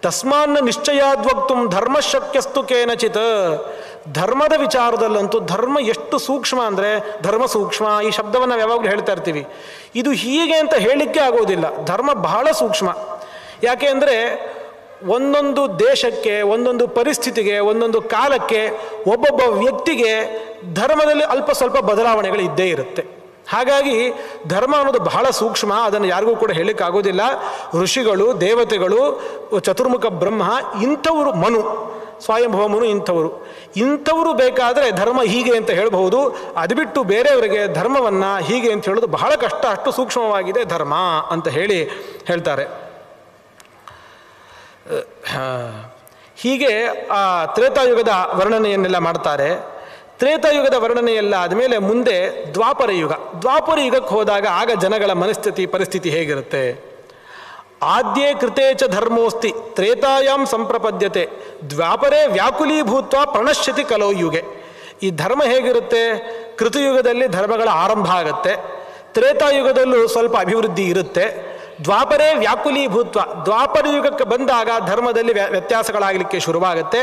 ತಸ್ಮಾನ್ನ ನಿಶ್ಚಯಾದ್ವಕ್ತು ಧರ್ಮಶಕ್ಯಸ್ತು ಕೇನಚಿತ್. ಧರ್ಮದ ವಿಚಾರದಲ್ಲಂತೂ ಧರ್ಮ ಎಷ್ಟು ಸೂಕ್ಷ್ಮ ಅಂದರೆ ಧರ್ಮ ಸೂಕ್ಷ್ಮ, ಈ ಶಬ್ದವನ್ನು ನಾವು ಯಾವಾಗಲೂ ಹೇಳ್ತಾ ಇರ್ತೀವಿ. ಇದು ಹೀಗೆ ಅಂತ ಹೇಳಲಿಕ್ಕೆ ಆಗೋದಿಲ್ಲ. ಧರ್ಮ ಬಹಳ ಸೂಕ್ಷ್ಮ. ಯಾಕೆ ಅಂದರೆ ಒಂದೊಂದು ದೇಶಕ್ಕೆ, ಒಂದೊಂದು ಪರಿಸ್ಥಿತಿಗೆ, ಒಂದೊಂದು ಕಾಲಕ್ಕೆ, ಒಬ್ಬೊಬ್ಬ ವ್ಯಕ್ತಿಗೆ ಧರ್ಮದಲ್ಲಿ ಅಲ್ಪ ಸ್ವಲ್ಪ ಬದಲಾವಣೆಗಳು ಇದ್ದೇ ಇರುತ್ತೆ. ಹಾಗಾಗಿ ಧರ್ಮ ಅನ್ನೋದು ಬಹಳ ಸೂಕ್ಷ್ಮ. ಅದನ್ನು ಯಾರಿಗೂ ಕೂಡ ಹೇಳಲಿಕ್ಕಾಗೋದಿಲ್ಲ. ಋಷಿಗಳು, ದೇವತೆಗಳು, ಚತುರ್ಮುಖ ಬ್ರಹ್ಮ, ಇಂಥವರು, ಮನು, ಸ್ವಯಂಭವ ಮನು, ಇಂಥವರು ಬೇಕಾದರೆ ಧರ್ಮ ಹೀಗೆ ಅಂತ ಹೇಳಬಹುದು. ಅದು ಬಿಟ್ಟು ಬೇರೆಯವರಿಗೆ ಧರ್ಮವನ್ನು ಹೀಗೆ ಅಂತ ಹೇಳೋದು ಬಹಳ ಕಷ್ಟ. ಅಷ್ಟು ಸೂಕ್ಷ್ಮವಾಗಿದೆ ಧರ್ಮ ಅಂತ ಹೇಳ್ತಾರೆ. ಹೀಗೆ ಆ ತ್ರೇತಾಯುಗದ ವರ್ಣನೆಯನ್ನೆಲ್ಲ ಮಾಡ್ತಾರೆ. ತ್ರೇತಾಯುಗದ ವರ್ಣನೆಯೆಲ್ಲ ಆದಮೇಲೆ ಮುಂದೆ ದ್ವಾಪರ ಯುಗಕ್ಕೆ ಹೋದಾಗ ಆಗ ಜನಗಳ ಪರಿಸ್ಥಿತಿ ಹೇಗಿರುತ್ತೆ? ಆದ್ಯೇ ಕೃತೇ ಚ ಧರ್ಮೋಸ್ತಿ ತ್ರೇತಾಯಾಂ ಸಂಪ್ರಪದ್ಯತೆ ದ್ವಾಪರೇ ವ್ಯಾಕುಲೀಭೂತ್ವ ಪ್ರಣಶ್ಯತಿ ಕಲೋ ಯುಗೆ. ಈ ಧರ್ಮ ಹೇಗಿರುತ್ತೆ? ಕೃತಯುಗದಲ್ಲಿ ಧರ್ಮಗಳ ಆರಂಭ ಆಗುತ್ತೆ, ತ್ರೇತಾಯುಗದಲ್ಲೂ ಸ್ವಲ್ಪ ಅಭಿವೃದ್ಧಿ ಇರುತ್ತೆ, ದ್ವಾಪರೇ ವ್ಯಾಕುಲೀಭೂತ್ವ ದ್ವಾಪರ ಯುಗಕ್ಕೆ ಬಂದಾಗ ಧರ್ಮದಲ್ಲಿ ವ್ಯತ್ಯಾಸಗಳಾಗಲಿಕ್ಕೆ ಶುರುವಾಗುತ್ತೆ.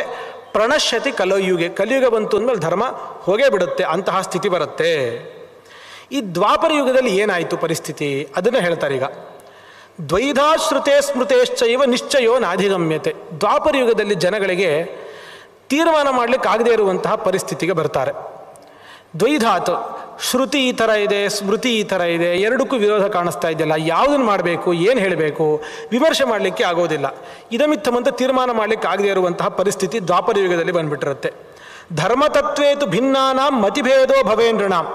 ಪ್ರಣಶ್ಯತಿ ಕಲಯುಗೆ, ಕಲಿಯುಗ ಬಂತು ಅಂದಮೇಲೆ ಧರ್ಮ ಹೋಗೇ ಬಿಡುತ್ತೆ, ಅಂತಹ ಸ್ಥಿತಿ ಬರುತ್ತೆ. ಈ ದ್ವಾಪರ ಯುಗದಲ್ಲಿ ಏನಾಯಿತು ಪರಿಸ್ಥಿತಿ ಅದನ್ನು ಹೇಳ್ತಾರೆ. ಈಗ ದ್ವೈಧಾ ಶ್ರುತೆ ಸ್ಮೃತೇಶ್ಚೈವ ನಿಶ್ಚಯೋ ನಾಧಿಗಮ್ಯತೆ. ದ್ವಾಪರ ಯುಗದಲ್ಲಿ ಜನಗಳಿಗೆ ತೀರ್ಮಾನ ಮಾಡಲಿಕ್ಕಾಗದೇ ಇರುವಂತಹ ಪರಿಸ್ಥಿತಿಗೆ ಬರ್ತಾರೆ. ದ್ವೈಧಾತ್, ಶ್ರುತಿ ಈ ಥರ ಇದೆ, ಸ್ಮೃತಿ ಈ ಥರ ಇದೆ, ಎರಡಕ್ಕೂ ವಿರೋಧ ಕಾಣಿಸ್ತಾ ಇದೆಯಲ್ಲ, ಯಾವುದನ್ನು ಮಾಡಬೇಕು, ಏನು ಹೇಳಬೇಕು, ವಿಮರ್ಶೆ ಮಾಡಲಿಕ್ಕೆ ಆಗೋದಿಲ್ಲ. ಇದಮಿತ್ತಮಂತ ತೀರ್ಮಾನ ಮಾಡಲಿಕ್ಕೆ ಆಗದೇ ಇರುವಂತಹ ಪರಿಸ್ಥಿತಿ ದ್ವಾಪರ ಯುಗದಲ್ಲಿ ಬಂದುಬಿಟ್ಟಿರುತ್ತೆ. ಧರ್ಮತತ್ವೇತು ಭಿನ್ನಾನಾಂ ಮತಿಭೇದೋ ಭವೇಂದ್ರಣಾಂ.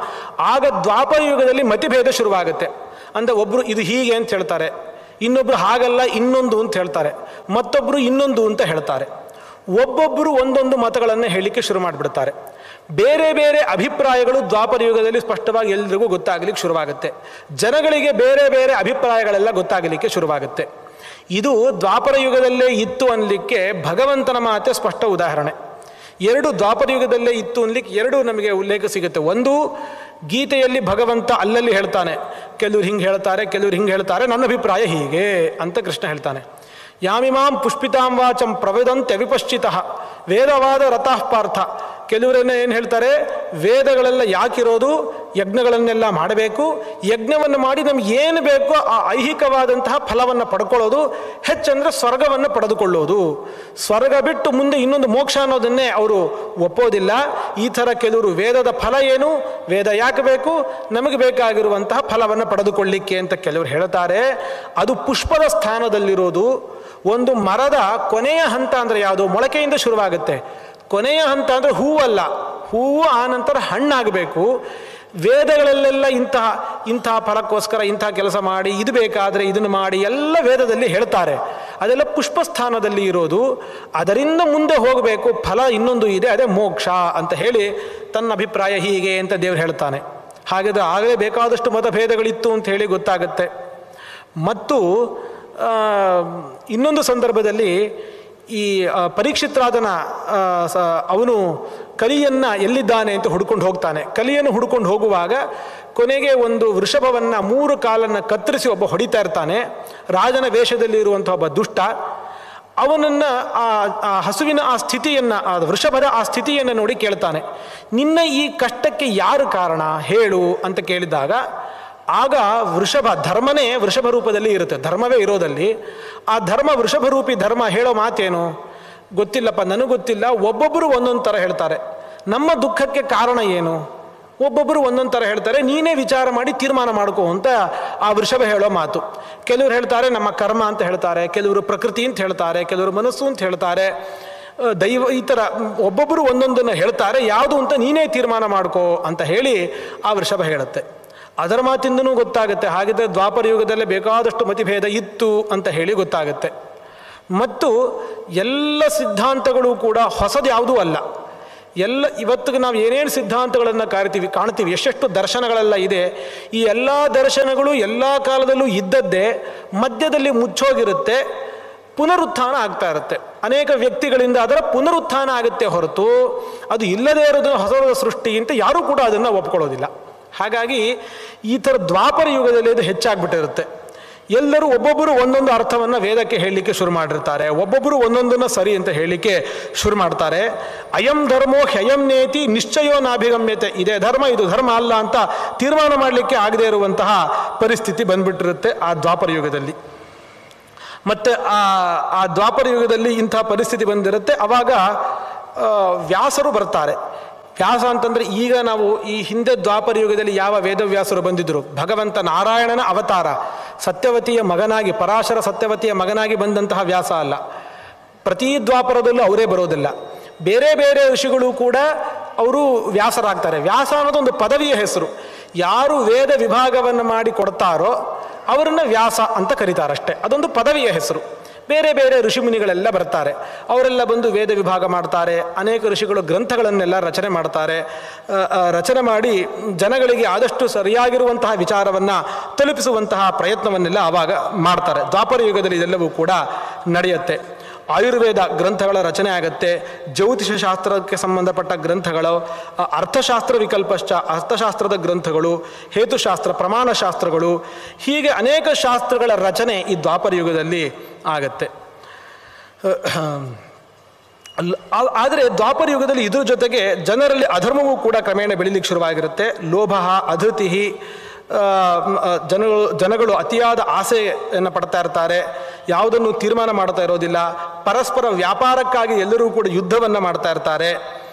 ಆಗ ದ್ವಾಪರ ಯುಗದಲ್ಲಿ ಮತಿಭೇದ ಶುರುವಾಗುತ್ತೆ. ಅಂದರೆ ಒಬ್ಬರು ಇದು ಹೀಗೆ ಅಂತ ಹೇಳ್ತಾರೆ, ಇನ್ನೊಬ್ಬರು ಹಾಗಲ್ಲ ಇನ್ನೊಂದು ಅಂತ ಹೇಳ್ತಾರೆ, ಮತ್ತೊಬ್ಬರು ಇನ್ನೊಂದು ಅಂತ ಹೇಳ್ತಾರೆ. ಒಬ್ಬೊಬ್ಬರು ಒಂದೊಂದು ಮತಗಳನ್ನು ಹೇಳಲಿಕ್ಕೆ ಶುರು ಮಾಡಿಬಿಡ್ತಾರೆ. ಬೇರೆ ಬೇರೆ ಅಭಿಪ್ರಾಯಗಳು ದ್ವಾಪರ ಯುಗದಲ್ಲಿ ಸ್ಪಷ್ಟವಾಗಿ ಎಲ್ರಿಗೂ ಗೊತ್ತಾಗಲಿಕ್ಕೆ ಶುರುವಾಗುತ್ತೆ. ಜನಗಳಿಗೆ ಬೇರೆ ಬೇರೆ ಅಭಿಪ್ರಾಯಗಳೆಲ್ಲ ಗೊತ್ತಾಗಲಿಕ್ಕೆ ಶುರುವಾಗುತ್ತೆ. ಇದು ದ್ವಾಪರ ಯುಗದಲ್ಲೇ ಇತ್ತು ಅನ್ನಲಿಕ್ಕೆ ಭಗವಂತನ ಮಾತೆ ಸ್ಪಷ್ಟ ಉದಾಹರಣೆ. ಎರಡು ದ್ವಾಪರ ಯುಗದಲ್ಲೇ ಇತ್ತು ಅನ್ನಲಿಕ್ಕೆ ಎರಡು ನಮಗೆ ಉಲ್ಲೇಖ ಸಿಗುತ್ತೆ. ಒಂದು, ಗೀತೆಯಲ್ಲಿ ಭಗವಂತ ಅಲ್ಲಲ್ಲಿ ಹೇಳ್ತಾನೆ, ಕೆಲವ್ರು ಹಿಂಗೆ ಹೇಳ್ತಾರೆ, ಕೆಲವ್ರು ಹಿಂಗೆ ಹೇಳ್ತಾರೆ, ನನ್ನ ಅಭಿಪ್ರಾಯ ಹೀಗೆ ಅಂತ ಕೃಷ್ಣ ಹೇಳ್ತಾನೆ. ಯಾಮಿಮಾಂ ಪುಷ್ಪಿತಾಂ ವಾಚಂ ಪ್ರವೇದಂತ್ಯ ವಿಪಶ್ಚಿತಃ ವೇದವಾದ ರಥಃ ಪಾರ್ಥ. ಕೆಲವರನ್ನ ಏನು ಹೇಳ್ತಾರೆ, ವೇದಗಳೆಲ್ಲ ಯಾಕಿರೋದು, ಯಜ್ಞಗಳನ್ನೆಲ್ಲ ಮಾಡಬೇಕು, ಯಜ್ಞವನ್ನು ಮಾಡಿ ನಮ್ಗೆ ಏನು ಬೇಕೋ ಆ ಐಹಿಕವಾದಂತಹ ಫಲವನ್ನು ಪಡ್ಕೊಳ್ಳೋದು, ಹೆಚ್ಚಂದರೆ ಸ್ವರ್ಗವನ್ನು ಪಡೆದುಕೊಳ್ಳೋದು, ಸ್ವರ್ಗ ಬಿಟ್ಟು ಮುಂದೆ ಇನ್ನೊಂದು ಮೋಕ್ಷ ಅನ್ನೋದನ್ನೇ ಅವರು ಒಪ್ಪೋದಿಲ್ಲ. ಈ ಥರ ಕೆಲವರು ವೇದದ ಫಲ ಏನು, ವೇದ ಯಾಕೆ ಬೇಕು, ನಮಗೆ ಬೇಕಾಗಿರುವಂತಹ ಫಲವನ್ನು ಪಡೆದುಕೊಳ್ಳಿಕ್ಕೆ ಅಂತ ಕೆಲವರು ಹೇಳ್ತಾರೆ. ಅದು ಪುಷ್ಪದ ಸ್ಥಾನದಲ್ಲಿರೋದು. ಒಂದು ಮರದ ಕೊನೆಯ ಹಂತ ಅಂದರೆ ಯಾವುದು, ಮೊಳಕೆಯಿಂದ ಶುರುವಾಗುತ್ತೆ. ಕೊನೆಯ ಹಂತ ಅಂದರೆ ಹೂವಲ್ಲ, ಹೂವು ಆ ನಂತರ ಹಣ್ಣಾಗಬೇಕು. ವೇದಗಳಲ್ಲೆಲ್ಲ ಇಂತಹ ಫಲಕ್ಕೋಸ್ಕರ ಇಂತಹ ಕೆಲಸ ಮಾಡಿ, ಇದು ಬೇಕಾದರೆ ಇದನ್ನು ಮಾಡಿ ಎಲ್ಲ ವೇದದಲ್ಲಿ ಹೇಳ್ತಾರೆ. ಅದೆಲ್ಲ ಪುಷ್ಪಸ್ಥಾನದಲ್ಲಿ ಇರೋದು. ಅದರಿಂದ ಮುಂದೆ ಹೋಗಬೇಕು, ಫಲ ಇನ್ನೊಂದು ಇದೆ, ಅದೇ ಮೋಕ್ಷ ಅಂತ ಹೇಳಿ ತನ್ನ ಅಭಿಪ್ರಾಯ ಹೀಗೆ ಅಂತ ದೇವರು ಹೇಳ್ತಾನೆ. ಹಾಗಾದರೆ ಆಗಲೇ ಬೇಕಾದಷ್ಟು ಮತಭೇದಗಳಿತ್ತು ಅಂತ ಹೇಳಿ ಗೊತ್ತಾಗುತ್ತೆ. ಮತ್ತು ಇನ್ನೊಂದು ಸಂದರ್ಭದಲ್ಲಿ ಈ ಪರೀಕ್ಷಿತ್ರಾದನ ಅವನು ಕಲಿಯನ್ನು ಎಲ್ಲಿದ್ದಾನೆ ಅಂತ ಹುಡ್ಕೊಂಡು ಹೋಗ್ತಾನೆ. ಕಲಿಯನ್ನು ಹುಡ್ಕೊಂಡು ಹೋಗುವಾಗ ಕೊನೆಗೆ ಒಂದು ವೃಷಭವನ್ನು 3 ಕಾಲನ್ನು ಕತ್ತರಿಸಿ ಒಬ್ಬ ಹೊಡಿತಾ ಇರ್ತಾನೆ. ರಾಜನ ವೇಷದಲ್ಲಿ ಇರುವಂಥ ಒಬ್ಬ ದುಷ್ಟ ಅವನನ್ನು ಆ ಹಸುವಿನ ಆ ಸ್ಥಿತಿಯನ್ನು, ಆ ವೃಷಭದ ಆ ಸ್ಥಿತಿಯನ್ನು ನೋಡಿ ಕೇಳ್ತಾನೆ, ನಿನ್ನ ಈ ಕಷ್ಟಕ್ಕೆ ಯಾರು ಕಾರಣ ಹೇಳು ಅಂತ ಕೇಳಿದಾಗ, ಆಗ ವೃಷಭ, ಧರ್ಮನೇ ವೃಷಭ ರೂಪದಲ್ಲಿ ಇರುತ್ತೆ, ಧರ್ಮವೇ ಇರೋದಲ್ಲಿ ಆ ಧರ್ಮ ವೃಷಭರೂಪಿ ಧರ್ಮ ಹೇಳೋ ಮಾತೇನು, ಗೊತ್ತಿಲ್ಲಪ್ಪ, ನನಗೆ ಗೊತ್ತಿಲ್ಲ, ಒಬ್ಬೊಬ್ಬರು ಒಂದೊಂದು ಥರ ಹೇಳ್ತಾರೆ. ನಮ್ಮ ದುಃಖಕ್ಕೆ ಕಾರಣ ಏನು, ಒಬ್ಬೊಬ್ಬರು ಒಂದೊಂದು ಥರ ಹೇಳ್ತಾರೆ, ನೀನೇ ವಿಚಾರ ಮಾಡಿ ತೀರ್ಮಾನ ಮಾಡ್ಕೋ ಅಂತ ಆ ವೃಷಭ ಹೇಳೋ ಮಾತು. ಕೆಲವರು ಹೇಳ್ತಾರೆ ನಮ್ಮ ಕರ್ಮ ಅಂತ ಹೇಳ್ತಾರೆ, ಕೆಲವರು ಪ್ರಕೃತಿ ಅಂತ ಹೇಳ್ತಾರೆ, ಕೆಲವರು ಮನಸ್ಸು ಅಂತ ಹೇಳ್ತಾರೆ, ದೈವ, ಈ ಥರ ಒಬ್ಬೊಬ್ಬರು ಒಂದೊಂದನ್ನು ಹೇಳ್ತಾರೆ. ಯಾವುದು ಅಂತ ನೀನೇ ತೀರ್ಮಾನ ಮಾಡ್ಕೋ ಅಂತ ಹೇಳಿ ಆ ವೃಷಭ ಹೇಳುತ್ತೆ. ಅದರ ಮಾತಿಂದನೂ ಗೊತ್ತಾಗುತ್ತೆ, ಹಾಗಿದ್ರೆ ದ್ವಾಪರ ಯುಗದಲ್ಲೇ ಬೇಕಾದಷ್ಟು ಮತಿಭೇದ ಇತ್ತು ಅಂತ ಹೇಳಿ ಗೊತ್ತಾಗುತ್ತೆ. ಮತ್ತು ಎಲ್ಲ ಸಿದ್ಧಾಂತಗಳು ಕೂಡ ಹೊಸದು ಯಾವುದೂ ಅಲ್ಲ. ಎಲ್ಲ ಇವತ್ತಿಗೆ ನಾವು ಏನೇನು ಸಿದ್ಧಾಂತಗಳನ್ನು ಕಾಣ್ತೀವಿ, ಎಷ್ಟೆಷ್ಟು ದರ್ಶನಗಳೆಲ್ಲ ಇದೆ, ಈ ಎಲ್ಲ ದರ್ಶನಗಳು ಎಲ್ಲ ಕಾಲದಲ್ಲೂ ಇದ್ದದ್ದೇ, ಮಧ್ಯದಲ್ಲಿ ಮುಚ್ಚೋಗಿರುತ್ತೆ, ಪುನರುತ್ಥಾನ ಆಗ್ತಾ ಇರುತ್ತೆ. ಅನೇಕ ವ್ಯಕ್ತಿಗಳಿಂದ ಅದರ ಪುನರುತ್ಥಾನ ಆಗುತ್ತೆ ಹೊರತು ಅದು ಇಲ್ಲದೇ ಇರೋದನ್ನು ಹೊಸ ಸೃಷ್ಟಿ ಅಂತ ಯಾರೂ ಕೂಡ ಅದನ್ನು ಒಪ್ಕೊಳ್ಳೋದಿಲ್ಲ. ಹಾಗಾಗಿ ಈ ಥರ ದ್ವಾಪರ ಯುಗದಲ್ಲಿ ಅದು ಹೆಚ್ಚಾಗ್ಬಿಟ್ಟಿರುತ್ತೆ. ಎಲ್ಲರೂ ಒಬ್ಬೊಬ್ಬರು ಒಂದೊಂದು ಅರ್ಥವನ್ನು ವೇದಕ್ಕೆ ಹೇಳಲಿಕ್ಕೆ ಶುರು ಮಾಡಿರ್ತಾರೆ, ಒಬ್ಬೊಬ್ಬರು ಒಂದೊಂದನ್ನು ಸರಿ ಅಂತ ಹೇಳಲಿಕ್ಕೆ ಶುರು ಮಾಡ್ತಾರೆ. ಅಯಂ ಧರ್ಮೋ ಹ್ಯಯಂ ನೇತಿ ನಿಶ್ಚಯೋ ನಾಭಿಗಮ್ಯತೆ, ಇದೇ ಧರ್ಮ ಇದು ಧರ್ಮ ಅಲ್ಲ ಅಂತ ತೀರ್ಮಾನ ಮಾಡಲಿಕ್ಕೆ ಆಗದೇ ಇರುವಂತಹ ಪರಿಸ್ಥಿತಿ ಬಂದ್ಬಿಟ್ಟಿರುತ್ತೆ ಆ ದ್ವಾಪರ ಯುಗದಲ್ಲಿ. ಮತ್ತು ಆ ದ್ವಾಪರ ಯುಗದಲ್ಲಿ ಇಂಥ ಪರಿಸ್ಥಿತಿ ಬಂದಿರುತ್ತೆ. ಆವಾಗ ವ್ಯಾಸರು ಬರ್ತಾರೆ. ವ್ಯಾಸ ಅಂತಂದರೆ ಈಗ ನಾವು ಈ ಹಿಂದೆ ದ್ವಾಪರ ಯುಗದಲ್ಲಿ ಯಾವ ವೇದವ್ಯಾಸರು ಬಂದಿದ್ದರು, ಭಗವಂತ ನಾರಾಯಣನ ಅವತಾರ, ಸತ್ಯವತಿಯ ಮಗನಾಗಿ, ಪರಾಶರ ಸತ್ಯವತಿಯ ಮಗನಾಗಿ ಬಂದಂತಹ ವ್ಯಾಸ ಅಲ್ಲ. ಪ್ರತಿ ದ್ವಾಪರದಲ್ಲೂ ಅವರೇ ಬರೋದಿಲ್ಲ, ಬೇರೆ ಬೇರೆ ಋಷಿಗಳು ಕೂಡ ಅವರು ವ್ಯಾಸರಾಗ್ತಾರೆ. ವ್ಯಾಸ ಅನ್ನೋದು ಒಂದು ಪದವಿಯ ಹೆಸರು. ಯಾರು ವೇದ ವಿಭಾಗವನ್ನು ಮಾಡಿ ಕೊಡ್ತಾರೋ ಅವರನ್ನು ವ್ಯಾಸ ಅಂತ ಕರೀತಾರಷ್ಟೇ, ಅದೊಂದು ಪದವಿಯ ಹೆಸರು. ಬೇರೆ ಬೇರೆ ಋಷಿಮುನಿಗಳೆಲ್ಲ ಬರ್ತಾರೆ, ಅವರೆಲ್ಲ ಬಂದು ವೇದ ವಿಭಾಗ ಮಾಡ್ತಾರೆ. ಅನೇಕ ಋಷಿಗಳು ಗ್ರಂಥಗಳನ್ನೆಲ್ಲ ರಚನೆ ಮಾಡ್ತಾರೆ. ರಚನೆ ಮಾಡಿ ಜನಗಳಿಗೆ ಆದಷ್ಟು ಸರಿಯಾಗಿರುವಂತಹ ವಿಚಾರವನ್ನು ತಲುಪಿಸುವಂತಹ ಪ್ರಯತ್ನವನ್ನೆಲ್ಲ ಆವಾಗ ಮಾಡ್ತಾರೆ. ದ್ವಾಪರ ಯುಗದಲ್ಲಿ ಇದೆಲ್ಲವೂ ಕೂಡ ನಡೆಯುತ್ತೆ. ಆಯುರ್ವೇದ ಗ್ರಂಥಗಳ ರಚನೆ ಆಗುತ್ತೆ, ಜ್ಯೋತಿಷ ಶಾಸ್ತ್ರಕ್ಕೆ ಸಂಬಂಧಪಟ್ಟ ಗ್ರಂಥಗಳು, ಅರ್ಥಶಾಸ್ತ್ರ ವಿಕಲ್ಪಶ್ಚ ಅರ್ಥಶಾಸ್ತ್ರದ ಗ್ರಂಥಗಳು, ಹೇತುಶಾಸ್ತ್ರ, ಪ್ರಮಾಣಶಾಸ್ತ್ರಗಳು, ಹೀಗೆ ಅನೇಕ ಶಾಸ್ತ್ರಗಳ ರಚನೆ ಈ ದ್ವಾಪರ ಯುಗದಲ್ಲಿ ಆಗತ್ತೆ. ಆದರೆ ದ್ವಾಪರ ಯುಗದಲ್ಲಿ ಇದ್ರ ಜೊತೆಗೆ ಜನರಲ್ಲಿ ಅಧರ್ಮವೂ ಕೂಡ ಕ್ರಮೇಣ ಬೆಳೀಲಿಕ್ಕೆ ಶುರುವಾಗಿರುತ್ತೆ. ಲೋಭ, ಅಧೃತಿ, ಜನಗಳು ಅತಿಯಾದ ಆಸೆಯನ್ನು ಪಡ್ತಾ ಇರ್ತಾರೆ, ಯಾವುದನ್ನು ತೀರ್ಮಾನ ಮಾಡ್ತಾ ಇರೋದಿಲ್ಲ, ಪರಸ್ಪರ ವ್ಯಾಪಾರಕ್ಕಾಗಿ ಎಲ್ಲರೂ ಕೂಡ ಯುದ್ಧವನ್ನು ಮಾಡ್ತಾ ಇರ್ತಾರೆ.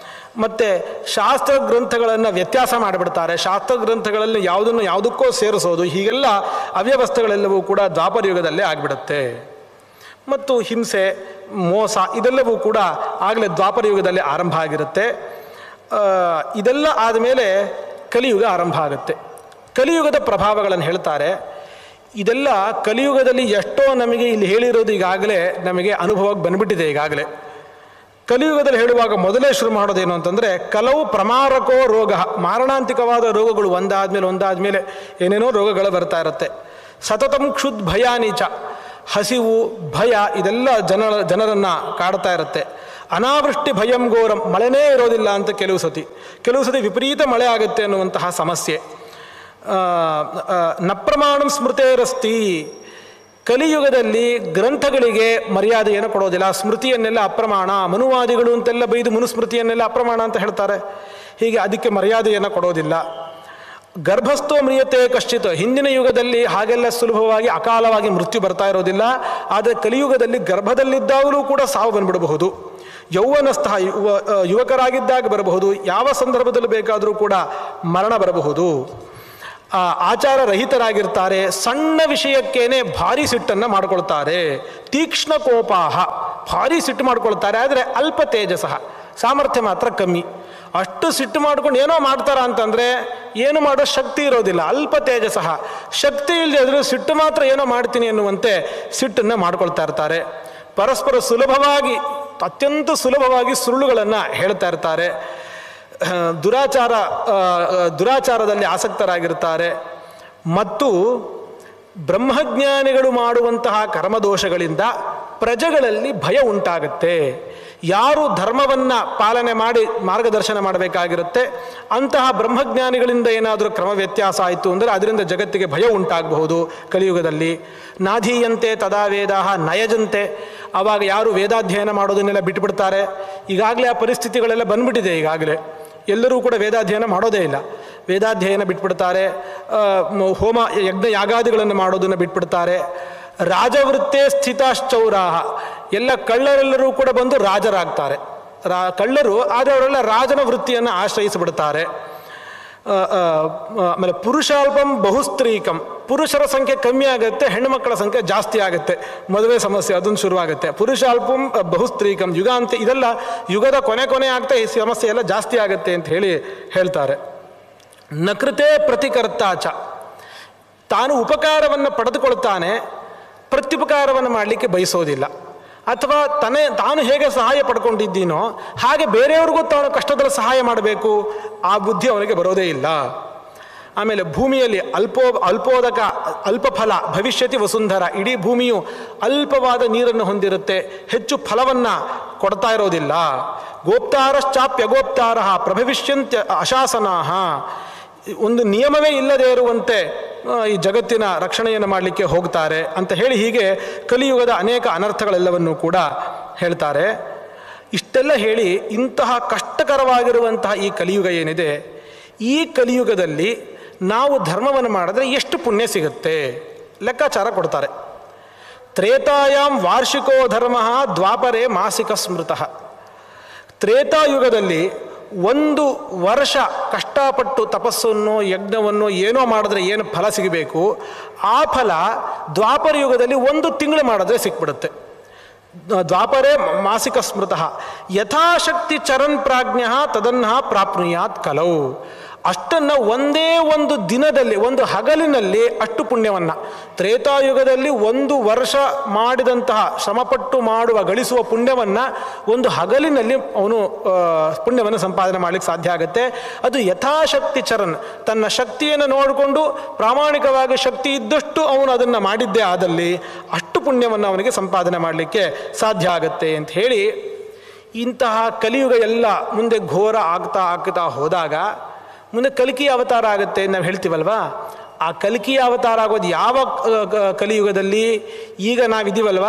ಮತ್ತು ಶಾಸ್ತ್ರ ಗ್ರಂಥಗಳನ್ನು ವ್ಯತ್ಯಾಸ ಮಾಡಿಬಿಡ್ತಾರೆ, ಶಾಸ್ತ್ರ ಗ್ರಂಥಗಳಲ್ಲಿ ಯಾವುದಕ್ಕೋ ಸೇರಿಸೋದು, ಹೀಗೆಲ್ಲ ಅವ್ಯವಸ್ಥೆಗಳೆಲ್ಲವೂ ಕೂಡ ದ್ವಾಪರ ಯುಗದಲ್ಲೇ ಆಗಿಬಿಡುತ್ತೆ. ಮತ್ತು ಹಿಂಸೆ, ಮೋಸ ಇದೆಲ್ಲವೂ ಕೂಡ ಆಗಲೇ ದ್ವಾಪರ ಯುಗದಲ್ಲಿ ಆರಂಭ ಆಗಿರುತ್ತೆ. ಇದೆಲ್ಲ ಆದಮೇಲೆ ಕಲಿಯುಗ ಆರಂಭ ಆಗುತ್ತೆ. ಕಲಿಯುಗದ ಪ್ರಭಾವಗಳನ್ನು ಹೇಳ್ತಾರೆ. ಇದೆಲ್ಲ ಕಲಿಯುಗದಲ್ಲಿ ಎಷ್ಟೋ ನಮಗೆ ಇಲ್ಲಿ ಹೇಳಿರೋದು ಈಗಾಗಲೇ ನಮಗೆ ಅನುಭವಕ್ಕೆ ಬಂದ್ಬಿಟ್ಟಿದೆ. ಈಗಾಗಲೇ ಕಲಿಯುಗದಲ್ಲಿ ಹೇಳುವಾಗ ಮೊದಲೇ ಶುರು ಮಾಡೋದೇನು ಅಂತಂದರೆ, ಕಲವು ಪ್ರಮಾರಕೋ ರೋಗ, ಮಾರಣಾಂತಿಕವಾದ ರೋಗಗಳು ಒಂದಾದ್ಮೇಲೆ ಏನೇನೋ ರೋಗಗಳು ಬರ್ತಾ ಇರುತ್ತೆ. ಸತತಂ ಕ್ಷುದ್ ಭಯಾನೀಚ, ಹಸಿವು, ಭಯ ಇದೆಲ್ಲ ಜನರನ್ನು ಕಾಡ್ತಾ ಇರುತ್ತೆ. ಅನಾವೃಷ್ಟಿ ಭಯಂ ಘೋರಂ, ಮಳೆನೇ ಇರೋದಿಲ್ಲ ಅಂತ ಕೆಲವು ಸತಿ ವಿಪರೀತ ಮಳೆ ಆಗುತ್ತೆ ಅನ್ನುವಂತಹ ಸಮಸ್ಯೆ. ನಪ್ರಮಾಣಂ ಸ್ಮೃತೇರಸ್ತಿ, ಕಲಿಯುಗದಲ್ಲಿ ಗ್ರಂಥಗಳಿಗೆ ಮರ್ಯಾದೆಯನ್ನು ಕೊಡೋದಿಲ್ಲ, ಸ್ಮೃತಿಯನ್ನೆಲ್ಲ ಅಪ್ರಮಾಣ, ಮನುವಾದಿಗಳು ಅಂತೆಲ್ಲ ಬೈದು ಮನುಸ್ಮೃತಿಯನ್ನೆಲ್ಲ ಅಪ್ರಮಾಣ ಅಂತ ಹೇಳ್ತಾರೆ. ಹೀಗೆ ಅದಕ್ಕೆ ಮರ್ಯಾದೆಯನ್ನು ಕೊಡೋದಿಲ್ಲ. ಗರ್ಭಸ್ಥೋ ಮ್ರಿಯತೆ ಕಶ್ಚಿತ್, ಹಿಂದಿನ ಯುಗದಲ್ಲಿ ಹಾಗೆಲ್ಲ ಸುಲಭವಾಗಿ ಅಕಾಲವಾಗಿ ಮೃತ್ಯು ಬರ್ತಾ ಇರೋದಿಲ್ಲ. ಆದರೆ ಕಲಿಯುಗದಲ್ಲಿ ಗರ್ಭದಲ್ಲಿದ್ದಾಗಲೂ ಕೂಡ ಸಾವು ಬಂದ್ಬಿಡಬಹುದು. ಯೌವನಸ್ಥ ಯುವಕರಾಗಿದ್ದಾಗ ಬರಬಹುದು, ಯಾವ ಸಂದರ್ಭದಲ್ಲಿ ಬೇಕಾದರೂ ಕೂಡ ಮರಣ ಬರಬಹುದು. ಆಚಾರ ರಹಿತರಾಗಿರ್ತಾರೆ, ಸಣ್ಣ ವಿಷಯಕ್ಕೇನೆ ಭಾರಿ ಸಿಟ್ಟನ್ನು ಮಾಡ್ಕೊಳ್ತಾರೆ. ತೀಕ್ಷ್ಣ ಕೋಪಾಹ, ಭಾರಿ ಸಿಟ್ಟು ಮಾಡ್ಕೊಳ್ತಾರೆ. ಆದರೆ ಅಲ್ಪ ತೇಜಸಃ, ಸಾಮರ್ಥ್ಯ ಮಾತ್ರ ಕಮ್ಮಿ. ಅಷ್ಟು ಸಿಟ್ಟು ಮಾಡ್ಕೊಂಡು ಏನೋ ಮಾಡ್ತಾರ ಅಂತಂದರೆ ಏನು ಮಾಡೋ ಶಕ್ತಿ ಇರೋದಿಲ್ಲ. ಅಲ್ಪ ತೇಜಸಃ, ಶಕ್ತಿ ಇಲ್ಲದೆ ಆದರೂ ಸಿಟ್ಟು ಮಾತ್ರ ಏನೋ ಮಾಡ್ತೀನಿ ಎನ್ನುವಂತೆ ಸಿಟ್ಟನ್ನು ಮಾಡ್ಕೊಳ್ತಾ ಇರ್ತಾರೆ. ಪರಸ್ಪರ ಅತ್ಯಂತ ಸುಲಭವಾಗಿ ಸುಳ್ಳುಗಳನ್ನು ಹೇಳ್ತಾ ಇರ್ತಾರೆ. ದುರಾಚಾರದಲ್ಲಿ ಆಸಕ್ತರಾಗಿರ್ತಾರೆ. ಮತ್ತು ಬ್ರಹ್ಮಜ್ಞಾನಿಗಳು ಮಾಡುವಂತಹ ಕರ್ಮದೋಷಗಳಿಂದ ಪ್ರಜೆಗಳಲ್ಲಿ ಭಯ ಉಂಟಾಗುತ್ತೆ. ಯಾರು ಧರ್ಮವನ್ನು ಪಾಲನೆ ಮಾಡಿ ಮಾರ್ಗದರ್ಶನ ಮಾಡಬೇಕಾಗಿರುತ್ತೆ ಅಂತಹ ಬ್ರಹ್ಮಜ್ಞಾನಿಗಳಿಂದ ಏನಾದರೂ ಕ್ರಮ ವ್ಯತ್ಯಾಸ ಆಯಿತು ಅಂದರೆ ಅದರಿಂದ ಜಗತ್ತಿಗೆ ಭಯ ಉಂಟಾಗಬಹುದು. ಕಲಿಯುಗದಲ್ಲಿ ನಾಧೀಯಂತೆ ತದಾ ವೇದಾಹ ನಯಜಂತೆ, ಆವಾಗ ಯಾರು ವೇದಾಧ್ಯಯನ ಮಾಡೋದನ್ನೆಲ್ಲ ಬಿಟ್ಟುಬಿಡ್ತಾರೆ. ಈಗಾಗಲೇ ಆ ಪರಿಸ್ಥಿತಿಗಳೆಲ್ಲ ಬಂದ್ಬಿಟ್ಟಿದೆ. ಈಗಾಗಲೇ ಎಲ್ಲರೂ ಕೂಡ ವೇದಾಧ್ಯಯನ ಮಾಡೋದೇ ಇಲ್ಲ, ವೇದಾಧ್ಯಯನ ಬಿಟ್ಬಿಡ್ತಾರೆ. ಹೋಮ ಯಜ್ಞ ಯಾಗಾದಿಗಳನ್ನು ಮಾಡೋದನ್ನು ಬಿಟ್ಬಿಡ್ತಾರೆ. ರಾಜವೃತ್ತೇ ಸ್ಥಿತಾಶ್ಚೌರಾಹ, ಎಲ್ಲ ಕಳ್ಳರೆಲ್ಲರೂ ಕೂಡ ಬಂದು ರಾಜರಾಗ್ತಾರೆ. ಕಳ್ಳರು ಆದರೆ ಅವರೆಲ್ಲ ರಾಜನ ವೃತ್ತಿಯನ್ನು ಆಶ್ರಯಿಸಿಬಿಡ್ತಾರೆ. ಆಮೇಲೆ ಪುರುಷಾಲ್ಪಂ ಬಹುಸ್ತ್ರೀಕಂ, ಪುರುಷರ ಸಂಖ್ಯೆ ಕಮ್ಮಿ ಆಗುತ್ತೆ, ಹೆಣ್ಣು ಮಕ್ಕಳ ಸಂಖ್ಯೆ ಜಾಸ್ತಿ ಆಗುತ್ತೆ. ಮದುವೆ ಸಮಸ್ಯೆ ಅದೊಂದು ಶುರುವಾಗುತ್ತೆ. ಪುರುಷಾಲ್ಪಂ ಬಹುಸ್ತ್ರೀಕಂ, ಯುಗಾಂತಿ, ಇದೆಲ್ಲ ಯುಗದ ಕೊನೆ ಆಗ್ತಾ ಈ ಸಮಸ್ಯೆ ಎಲ್ಲ ಜಾಸ್ತಿ ಆಗುತ್ತೆ ಅಂತ ಹೇಳ್ತಾರೆ. ನಕೃತೆ ಪ್ರತಿಕರ್ತಾಚ, ತಾನು ಉಪಕಾರವನ್ನು ಪಡೆದುಕೊಳ್ತಾನೆ, ಪ್ರತ್ಯುಪಕಾರವನ್ನು ಮಾಡಲಿಕ್ಕೆ ಬಯಸೋದಿಲ್ಲ. ಅಥವಾ ತಾನು ಹೇಗೆ ಸಹಾಯ ಪಡ್ಕೊಂಡಿದ್ದೀನೋ ಹಾಗೆ ಬೇರೆಯವ್ರಿಗೂ ತಾನು ಕಷ್ಟದಲ್ಲಿ ಸಹಾಯ ಮಾಡಬೇಕು, ಆ ಬುದ್ಧಿ ಅವನಿಗೆ ಬರೋದೇ ಇಲ್ಲ. ಆಮೇಲೆ ಭೂಮಿಯಲ್ಲಿ ಅಲ್ಪೋದಕ ಅಲ್ಪಫಲ ಭವಿಷ್ಯತಿ ವಸುಂಧರ, ಇಡೀ ಭೂಮಿಯು ಅಲ್ಪವಾದ ನೀರನ್ನು ಹೊಂದಿರುತ್ತೆ, ಹೆಚ್ಚು ಫಲವನ್ನು ಕೊಡ್ತಾ ಇರೋದಿಲ್ಲ. ಗೋಪ್ತಾರಶ್ಚಾಪ್ಯಗೋಪ್ತಾರ ಪ್ರಭವಿಷ್ಯಂತ್ಯ ಅಶಾಸನಾಹ, ಒಂದು ನಿಯಮವೇ ಇಲ್ಲದೆ ಇರುವಂತೆ ಈ ಜಗತ್ತಿನ ರಕ್ಷಣೆಯನ್ನು ಮಾಡಲಿಕ್ಕೆ ಹೋಗ್ತಾರೆ ಅಂತ ಹೇಳಿ ಹೀಗೆ ಕಲಿಯುಗದ ಅನೇಕ ಅನರ್ಥಗಳೆಲ್ಲವನ್ನೂ ಕೂಡ ಹೇಳ್ತಾರೆ. ಇಷ್ಟೆಲ್ಲ ಹೇಳಿ ಇಂತಹ ಕಷ್ಟಕರವಾಗಿರುವಂತಹ ಈ ಕಲಿಯುಗ ಏನಿದೆ, ಈ ಕಲಿಯುಗದಲ್ಲಿ ನಾವು ಧರ್ಮವನ್ನು ಮಾಡಿದ್ರೆ ಎಷ್ಟು ಪುಣ್ಯ ಸಿಗುತ್ತೆ ಲೆಕ್ಕಾಚಾರ ಕೊಡ್ತಾರೆ. ತ್ರೇತಾಯಾಂ ವಾರ್ಷಿಕೋ ಧರ್ಮ ದ್ವಾಪರೇ ಮಾಸಿಕ ಸ್ಮೃತಃ. ತ್ರೇತಾಯುಗದಲ್ಲಿ 1 ವರ್ಷ ಕಷ್ಟಪಟ್ಟು ತಪಸ್ಸನ್ನು ಯಜ್ಞವನ್ನು ಏನೋ ಮಾಡಿದ್ರೆ ಏನು ಫಲ ಸಿಗಬೇಕು, ಆ ಫಲ ದ್ವಾಪರ ಯುಗದಲ್ಲಿ 1 ತಿಂಗಳು ಮಾಡಿದ್ರೆ ಸಿಕ್ಬಿಡುತ್ತೆ. ದ್ವಾಪರೇ ಮಾಸಿಕ ಸ್ಮೃತಃ ಯಥಾಶಕ್ತಿ ಚರನ್ ಪ್ರಾಜ್ಞ ತದನ್ನ ಪ್ರಾಪ್ನುಯಾತ್ ಕಲೌ. ಅಷ್ಟನ್ನು ಒಂದೇ ಒಂದು ದಿನದಲ್ಲಿ, ಒಂದು ಹಗಲಿನಲ್ಲಿ ಅಷ್ಟು ಪುಣ್ಯವನ್ನು, ತ್ರೇತಾಯುಗದಲ್ಲಿ 1 ವರ್ಷ ಮಾಡಿದಂತಹ ಶ್ರಮಪಟ್ಟು ಗಳಿಸುವ ಪುಣ್ಯವನ್ನು ಒಂದು ಹಗಲಿನಲ್ಲಿ ಅವನು ಪುಣ್ಯವನ್ನು ಸಂಪಾದನೆ ಮಾಡಲಿಕ್ಕೆ ಸಾಧ್ಯ ಆಗುತ್ತೆ. ಅದು ಯಥಾಶಕ್ತಿ ಚರನ್, ತನ್ನ ಶಕ್ತಿಯನ್ನು ನೋಡಿಕೊಂಡು ಪ್ರಾಮಾಣಿಕವಾಗಿ ಶಕ್ತಿ ಇದ್ದಷ್ಟು ಅವನು ಅದನ್ನು ಮಾಡಿದ್ದೇ ಆದಲ್ಲಿ ಅಷ್ಟು ಪುಣ್ಯವನ್ನು ಅವನಿಗೆ ಸಂಪಾದನೆ ಮಾಡಲಿಕ್ಕೆ ಸಾಧ್ಯ ಆಗುತ್ತೆ ಅಂತ ಹೇಳಿ, ಇಂತಹ ಕಲಿಯುಗ ಎಲ್ಲ ಮುಂದೆ ಘೋರ ಆಗ್ತಾ ಹೋದಾಗ ಮುಂದೆ ಕಲ್ಕಿ ಅವತಾರ ಆಗುತ್ತೆ ನಾವು ಹೇಳ್ತೀವಲ್ವಾ. ಆ ಕಲ್ಕಿ ಅವತಾರ ಆಗೋದು ಯಾವ ಕಲಿಯುಗದಲ್ಲಿ? ಈಗ ನಾವಿದ್ದೀವಲ್ವ,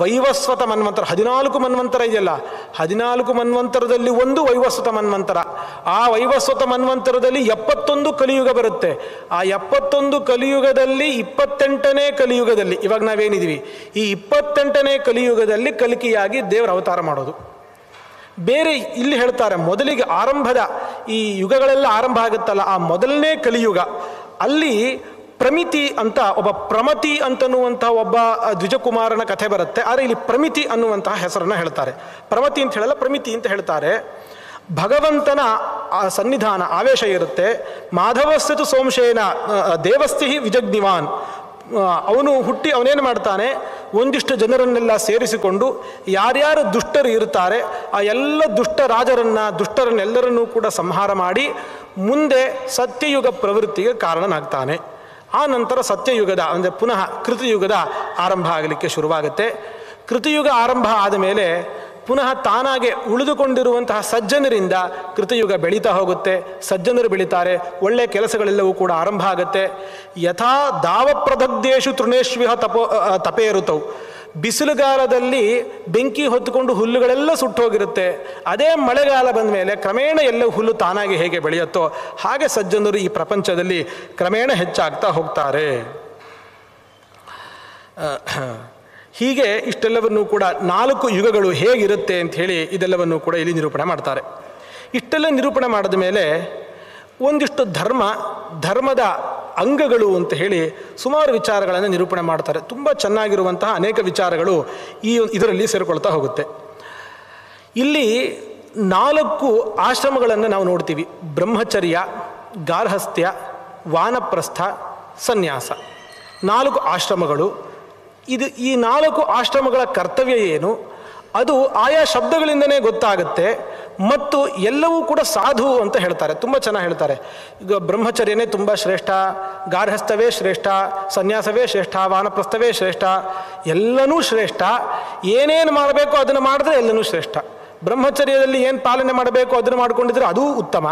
ವೈವಸ್ವತ ಮನ್ವಂತರ 14 ಮನ್ವಂತರ ಇದೆಯಲ್ಲ, 14 ಮನ್ವಂತರದಲ್ಲಿ ಒಂದು ವೈವಸ್ವತ ಮನ್ವಂತರ. ಆ ವೈವಸ್ವತ ಮನ್ವಂತರದಲ್ಲಿ 71 ಕಲಿಯುಗ ಬರುತ್ತೆ. ಆ 71 ಕಲಿಯುಗದಲ್ಲಿ 28ನೇ ಕಲಿಯುಗದಲ್ಲಿ ಇವಾಗ ನಾವೇನಿದ್ದೀವಿ, ಈ 28ನೇ ಕಲಿಯುಗದಲ್ಲಿ ಕಲ್ಕಿಯಾಗಿ ದೇವರ ಅವತಾರ ಮಾಡೋದು. ಬೇರೆ ಇಲ್ಲಿ ಹೇಳ್ತಾರೆ, ಮೊದಲಿಗೆ ಆರಂಭದ ಈ ಯುಗಗಳೆಲ್ಲ ಆರಂಭ ಆಗುತ್ತಲ್ಲ, ಆ ಮೊದಲನೇ ಕಲಿಯುಗ ಅಲ್ಲಿ ಪ್ರಮಿತಿ ಅಂತ ಪ್ರಮತಿ ಅಂತನ್ನುವಂತಹ ಒಬ್ಬ ದ್ವಿಜಕುಮಾರನ ಕಥೆ ಬರುತ್ತೆ. ಆದರೆ ಇಲ್ಲಿ ಪ್ರಮಿತಿ ಅನ್ನುವಂತಹ ಹೆಸರನ್ನು ಹೇಳ್ತಾರೆ. ಪ್ರಮತಿ ಅಂತ ಹೇಳಲ್ಲ, ಪ್ರಮಿತಿ ಅಂತ ಹೇಳ್ತಾರೆ. ಭಗವಂತನ ಸನ್ನಿಧಾನ ಆವೇಶ ಇರುತ್ತೆ. ಮಾಧವಸ್ಯತು ಸೋಂಶೇನ ದೇವಸ್ಥಿ ವಿಜಗ್ನಿವಾನ್. ಅವನು ಹುಟ್ಟಿ ಅವನೇನು ಮಾಡ್ತಾನೆ, ಒಂದಿಷ್ಟು ಜನರನ್ನೆಲ್ಲ ಸೇರಿಸಿಕೊಂಡು ಯಾರ್ಯಾರು ದುಷ್ಟರು ಇರ್ತಾರೆ ಆ ಎಲ್ಲ ದುಷ್ಟರನ್ನೆಲ್ಲರನ್ನೂ ಕೂಡ ಸಂಹಾರ ಮಾಡಿ ಮುಂದೆ ಸತ್ಯಯುಗ ಪ್ರವೃತ್ತಿಗೆ ಕಾರಣನಾಗ್ತಾನೆ. ಆ ನಂತರ ಸತ್ಯಯುಗದ ಅಂದರೆ ಪುನಃ ಕೃತಯುಗದ ಆರಂಭ ಆಗಲಿಕ್ಕೆ ಶುರುವಾಗುತ್ತೆ. ಕೃತಯುಗ ಆರಂಭ ಆದ ಮೇಲೆ ಪುನಃ ತಾನಾಗೆ ಉಳಿದುಕೊಂಡಿರುವಂತಹ ಸಜ್ಜನರಿಂದ ಕೃತಯುಗ ಬೆಳೀತಾ ಹೋಗುತ್ತೆ. ಸಜ್ಜನರು ಬೆಳೀತಾರೆ, ಒಳ್ಳೆಯ ಕೆಲಸಗಳೆಲ್ಲವೂ ಕೂಡ ಆರಂಭ ಆಗುತ್ತೆ. ಯಥಾ ದಾವಪ್ರದಗ್ಧೇಶು ತೃಣೇಶ್ವಿಹ ತಪೇ ಋತವು. ಬಿಸಿಲುಗಾಲದಲ್ಲಿ ಬೆಂಕಿ ಹೊತ್ತುಕೊಂಡು ಹುಲ್ಲುಗಳೆಲ್ಲ ಸುಟ್ಟೋಗಿರುತ್ತೆ. ಅದೇ ಮಳೆಗಾಲ ಬಂದ ಮೇಲೆ ಕ್ರಮೇಣ ಎಲ್ಲ ಹುಲ್ಲು ತಾನಾಗಿ ಹೇಗೆ ಬೆಳೆಯುತ್ತೋ ಹಾಗೆ ಸಜ್ಜನರು ಈ ಪ್ರಪಂಚದಲ್ಲಿ ಕ್ರಮೇಣ ಹೆಚ್ಚಾಗ್ತಾ ಹೋಗ್ತಾರೆ. ಹೀಗೆ ಇಷ್ಟೆಲ್ಲವನ್ನೂ ಕೂಡ 4 ಯುಗಗಳು ಹೇಗಿರುತ್ತೆ ಅಂತ ಹೇಳಿ ಇದೆಲ್ಲವನ್ನೂ ಕೂಡ ಇಲ್ಲಿ ನಿರೂಪಣೆ ಮಾಡ್ತಾರೆ. ಇಷ್ಟೆಲ್ಲ ನಿರೂಪಣೆ ಮಾಡಿದ ಮೇಲೆ ಒಂದಿಷ್ಟು ಧರ್ಮದ ಅಂಗಗಳು ಅಂತ ಹೇಳಿ ಸುಮಾರು ವಿಚಾರಗಳನ್ನು ನಿರೂಪಣೆ ಮಾಡ್ತಾರೆ. ತುಂಬ ಚೆನ್ನಾಗಿರುವಂತಹ ಅನೇಕ ವಿಚಾರಗಳು ಇದರಲ್ಲಿ ಸೇರಿಕೊಳ್ತಾ ಹೋಗುತ್ತೆ. ಇಲ್ಲಿ 4 ಆಶ್ರಮಗಳನ್ನು ನಾವು ನೋಡ್ತೀವಿ. ಬ್ರಹ್ಮಚರ್ಯ, ಗಾರ್ಹಸ್ಥ್ಯ, ವಾನಪ್ರಸ್ಥ, ಸನ್ಯಾಸ. 4 ಆಶ್ರಮಗಳು. ಈ 4 ಆಶ್ರಮಗಳ ಕರ್ತವ್ಯ ಏನು, ಅದು ಆಯಾ ಶಬ್ದಗಳಿಂದನೇ ಗೊತ್ತಾಗುತ್ತೆ. ಮತ್ತು ಎಲ್ಲವೂ ಕೂಡ ಸಾಧು ಅಂತ ಹೇಳ್ತಾರೆ, ತುಂಬ ಚೆನ್ನಾಗಿ ಹೇಳ್ತಾರೆ. ಈಗ ಬ್ರಹ್ಮಚರ್ಯನೇ ತುಂಬ ಶ್ರೇಷ್ಠ, ಗಾರ್ಹಸ್ಥವೇ ಶ್ರೇಷ್ಠ, ಸನ್ಯಾಸವೇ ಶ್ರೇಷ್ಠ, ವಾನಪ್ರಸ್ಥವೇ ಶ್ರೇಷ್ಠ, ಎಲ್ಲನೂ ಶ್ರೇಷ್ಠ. ಏನೇನು ಮಾಡಬೇಕು ಅದನ್ನು ಮಾಡಿದ್ರೆ ಎಲ್ಲನೂ ಶ್ರೇಷ್ಠ. ಬ್ರಹ್ಮಚರ್ಯದಲ್ಲಿ ಏನು ಪಾಲನೆ ಮಾಡಬೇಕು ಅದನ್ನು ಮಾಡಿಕೊಂಡಿದ್ರೆ ಅದೂ ಉತ್ತಮ.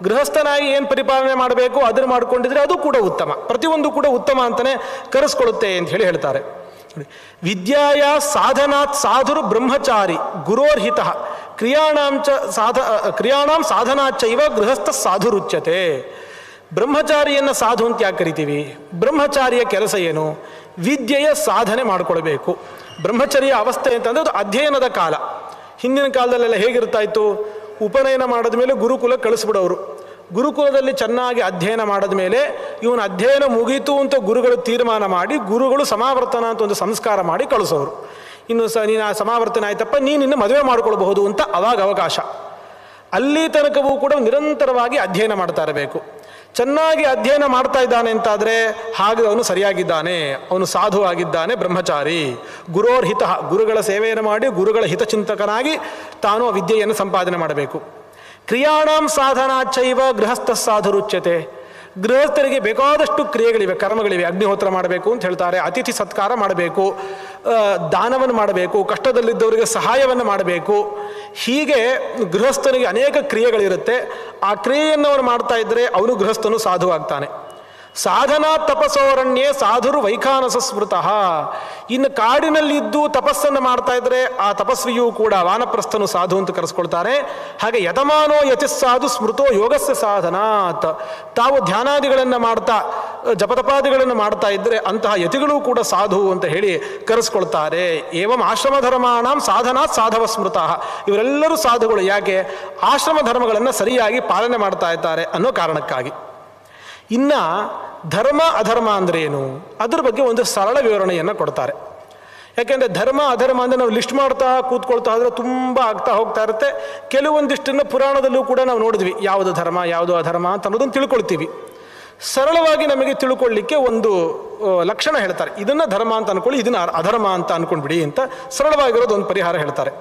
ಗೃಹಸ್ಥನಾಗಿ ಏನು ಪರಿಪಾಲನೆ ಮಾಡಬೇಕು ಅದನ್ನು ಮಾಡಿಕೊಂಡಿದ್ರೆ ಅದು ಕೂಡ ಉತ್ತಮ. ಪ್ರತಿಯೊಂದು ಕೂಡ ಉತ್ತಮ ಅಂತಲೇ ಕರೆಸ್ಕೊಳ್ಳುತ್ತೆ ಅಂತ ಹೇಳಿ ಹೇಳ್ತಾರೆ. ವಿದ್ಯಾಯ ಸಾಧನಾತ್ ಸಾಧುರು ಬ್ರಹ್ಮಚಾರಿ ಗುರೋರ್ಹಿತ ಕ್ರಿಯಾಣಾಂ ಸಾಧನಾಚೈವ ಗೃಹಸ್ಥ ಸಾಧುರುಚ್ಯತೆ. ಬ್ರಹ್ಮಚಾರಿಯನ್ನು ಸಾಧು ಅಂತ ಯಾಕೆ ಕರಿತೀವಿ? ಬ್ರಹ್ಮಚಾರಿಯ ಕೆಲಸ ಏನು? ವಿದ್ಯೆಯ ಸಾಧನೆ ಮಾಡಿಕೊಳ್ಬೇಕು. ಬ್ರಹ್ಮಚರ್ಯ ಅವಸ್ಥೆ ಅಂತಂದರೆ ಅದು ಅಧ್ಯಯನದ ಕಾಲ. ಹಿಂದಿನ ಕಾಲದಲ್ಲೆಲ್ಲ ಹೇಗಿರ್ತಾ ಇತ್ತು, ಉಪನಯನ ಮಾಡಿದ ಮೇಲೆ ಗುರುಕುಲ ಕಳಿಸ್ಬಿಡೋರು. ಗುರುಕುಲದಲ್ಲಿ ಚೆನ್ನಾಗಿ ಅಧ್ಯಯನ ಮಾಡಿದ ಮೇಲೆ ಇವನ ಅಧ್ಯಯನ ಮುಗೀತು ಅಂತ ಗುರುಗಳು ತೀರ್ಮಾನ ಮಾಡಿ ಗುರುಗಳು ಸಮಾವರ್ತನ ಅಂತ ಒಂದು ಸಂಸ್ಕಾರ ಮಾಡಿ ಕಳಿಸೋರು. ಇನ್ನು ನೀನು ಸಮಾವರ್ತನ ಆಯ್ತಪ್ಪ, ನೀನಿನ್ನು ಮದುವೆ ಮಾಡ್ಕೊಳ್ಬಹುದು ಅಂತ ಅವಾಗ ಅವಕಾಶ. ಅಲ್ಲಿ ತನಕವೂ ಕೂಡ ನಿರಂತರವಾಗಿ ಅಧ್ಯಯನ ಮಾಡ್ತಾ ಇರಬೇಕು. ಚೆನ್ನಾಗಿ ಅಧ್ಯಯನ ಮಾಡ್ತಾ ಇದ್ದಾನೆ ಅಂತಾದರೆ ಹಾಗೆ ಅವನು ಸರಿಯಾಗಿದ್ದಾನೆ, ಅವನು ಸಾಧುವಾಗಿದ್ದಾನೆ, ಬ್ರಹ್ಮಚಾರಿ. ಗುರೋರ್ಹಿತ, ಗುರುಗಳ ಸೇವೆಯನ್ನು ಮಾಡಿ ಗುರುಗಳ ಹಿತಚಿಂತಕನಾಗಿ ತಾನು ಆ ವಿದ್ಯೆಯನ್ನು ಸಂಪಾದನೆ ಮಾಡಬೇಕು. ಕ್ರಿಯಾಣಾಂ ಸಾಧನಾಚೈವ ಗೃಹಸ್ಥ ಸಾಧುರುಚ್ಯತೆ. ಗೃಹಸ್ಥರಿಗೆ ಬೇಕಾದಷ್ಟು ಕ್ರಿಯೆಗಳಿವೆ, ಕರ್ಮಗಳಿವೆ. ಅಗ್ನಿಹೋತ್ರ ಮಾಡಬೇಕು ಅಂತ ಹೇಳ್ತಾರೆ, ಅತಿಥಿ ಸತ್ಕಾರ ಮಾಡಬೇಕು, ದಾನವನ್ನು ಮಾಡಬೇಕು, ಕಷ್ಟದಲ್ಲಿದ್ದವರಿಗೆ ಸಹಾಯವನ್ನು ಮಾಡಬೇಕು. ಹೀಗೆ ಗೃಹಸ್ಥನಿಗೆ ಅನೇಕ ಕ್ರಿಯೆಗಳಿರುತ್ತೆ. ಆ ಕ್ರಿಯೆಯನ್ನು ಅವನು ಮಾಡ್ತಾ ಇದ್ದರೆ ಅವನು ಗೃಹಸ್ಥನು ಸಾಧುವಾಗ್ತಾನೆ. ಸಾಧನಾ ತಪಸೋರಣ್ಯೇ ಸಾಧುರು ವೈಖಾನಸ ಸ್ಮೃತಃ. ಇನ್ನು ಕಾಡಿನಲ್ಲಿದ್ದು ತಪಸ್ಸನ್ನು ಮಾಡ್ತಾ ಇದ್ರೆ ಆ ತಪಸ್ವಿಯೂ ಕೂಡ ವಾನಪ್ರಸ್ಥನು ಸಾಧು ಅಂತ ಕರೆಸ್ಕೊಳ್ತಾರೆ. ಹಾಗೆ ಯತಮಾನೋ ಯತಿಸ್ಸಾಧು ಸ್ಮೃತೋ ಯೋಗಸ್ಯ ಸಾಧನಾತ್. ತಾವು ಧ್ಯಾನಾದಿಗಳನ್ನು ಮಾಡ್ತಾ ಜಪತಪಾದಿಗಳನ್ನು ಮಾಡ್ತಾ ಇದ್ದರೆ ಅಂತಹ ಯತಿಗಳೂ ಕೂಡ ಸಾಧು ಅಂತ ಹೇಳಿ ಕರೆಸ್ಕೊಳ್ತಾರೆ. ಏವಂ ಆಶ್ರಮ ಧರ್ಮಾಣಂ ಸಾಧನಾತ್ ಸಾಧವ ಸ್ಮೃತಃ. ಇವರೆಲ್ಲರೂ ಸಾಧುಗಳು. ಯಾಕೆ? ಆಶ್ರಮ ಧರ್ಮಗಳನ್ನು ಸರಿಯಾಗಿ ಪಾಲನೆ ಮಾಡ್ತಾ ಇದ್ದಾರೆ ಅನ್ನೋ ಕಾರಣಕ್ಕಾಗಿ. ಇನ್ನು ಧರ್ಮ ಅಧರ್ಮ ಅಂದರೆ ಏನು, ಅದ್ರ ಬಗ್ಗೆ ಒಂದು ಸರಳ ವಿವರಣೆಯನ್ನು ಕೊಡ್ತಾರೆ. ಯಾಕೆಂದರೆ ಧರ್ಮ ಅಧರ್ಮ ಅಂದರೆ ನಾವು ಲಿಸ್ಟ್ ಮಾಡ್ತಾ ಕೂತ್ಕೊಳ್ತಾ ಆದರೆ ತುಂಬ ಆಗ್ತಾ ಹೋಗ್ತಾ ಇರುತ್ತೆ. ಕೆಲವೊಂದಿಷ್ಟನ್ನು ಪುರಾಣದಲ್ಲೂ ಕೂಡ ನಾವು ನೋಡಿದ್ವಿ, ಯಾವುದು ಧರ್ಮ ಯಾವುದು ಅಧರ್ಮ ಅಂತ ಅನ್ನೋದನ್ನು ತಿಳ್ಕೊಳ್ತೀವಿ. ಸರಳವಾಗಿ ನಮಗೆ ತಿಳ್ಕೊಳ್ಳಿಕ್ಕೆ ಒಂದು ಲಕ್ಷಣ ಹೇಳ್ತಾರೆ. ಇದನ್ನು ಧರ್ಮ ಅಂತ ಅಂದ್ಕೊಳ್ಳಿ, ಇದನ್ನು ಅಧರ್ಮ ಅಂತ ಅಂದ್ಕೊಂಡ್ಬಿಡಿ ಅಂತ ಸರಳವಾಗಿರೋದು ಒಂದು ಪರಿಹಾರ ಹೇಳ್ತಾರೆ.